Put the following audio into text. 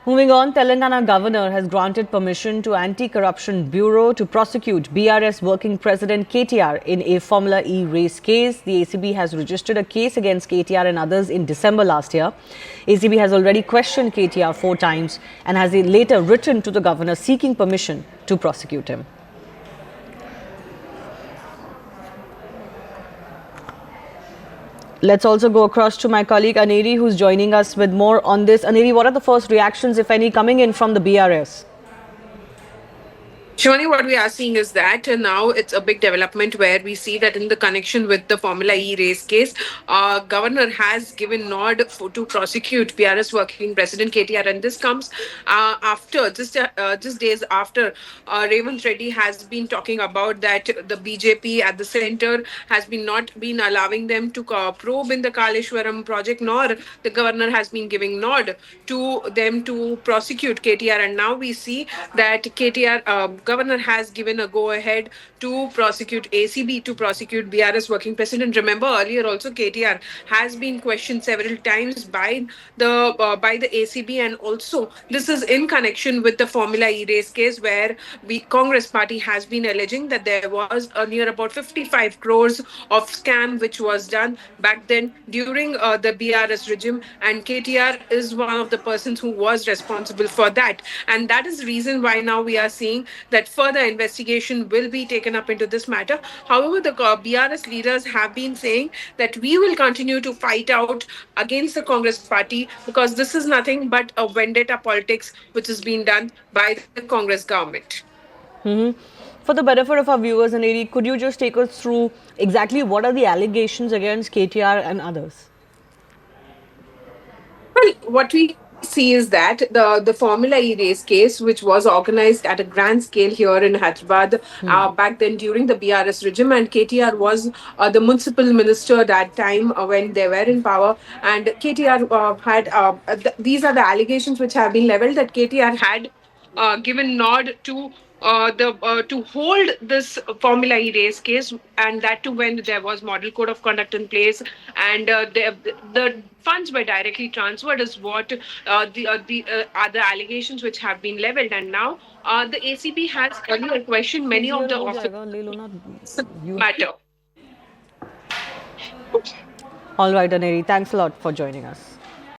Moving on, Telangana governor has granted permission to Anti-Corruption Bureau to prosecute BRS working president KTR in a Formula E race case. The ACB has registered a case against KTR and others in December last year. ACB has already questioned KTR 4 times and has later written to the governor seeking permission to prosecute him. Let's also go across to my colleague Aneri, who's joining us with more on this. Aneri, what are the first reactions, if any, coming in from the BRS? Shivani, what we are seeing is that now it's a big development where we see that in the connection with the Formula E race case, governor has given nod to prosecute BRS working president KTR, and this comes after just days after Revant Reddy has been talking about that the BJP at the center has been not been allowing them to probe in the Kaleshwaram project, nor the governor has been giving nod to them to prosecute KTR, and now we see that KTR. Governor has given a go-ahead to prosecute ACB, to prosecute BRS working president. Remember, earlier also KTR has been questioned several times by the ACB, and also this is in connection with the Formula E race case where the Congress party has been alleging that there was near about 55 crores of scam which was done back then during the BRS regime, and KTR is one of the persons who was responsible for that, and that is the reason why now we are seeing that further investigation will be taken up into this matter. However, the BRS leaders have been saying that we will continue to fight out against the Congress party because this is nothing but a vendetta politics which is being done by the Congress government. For the benefit of our viewers, Aneri, could you just take us through exactly what are the allegations against KTR and others? Well, what we see is that the Formula E race case, which was organized at a grand scale here in Hyderabad back then during the BRS regime, and KTR was the municipal minister that time when they were in power, and KTR had these are the allegations which have been leveled that KTR had given nod to to hold this Formula E race case, and that too when there was model code of conduct in place, and the funds were directly transferred is what are the allegations which have been leveled, and now the ACB has earlier questioned many of the officers matter. All right, Aneri, thanks a lot for joining us.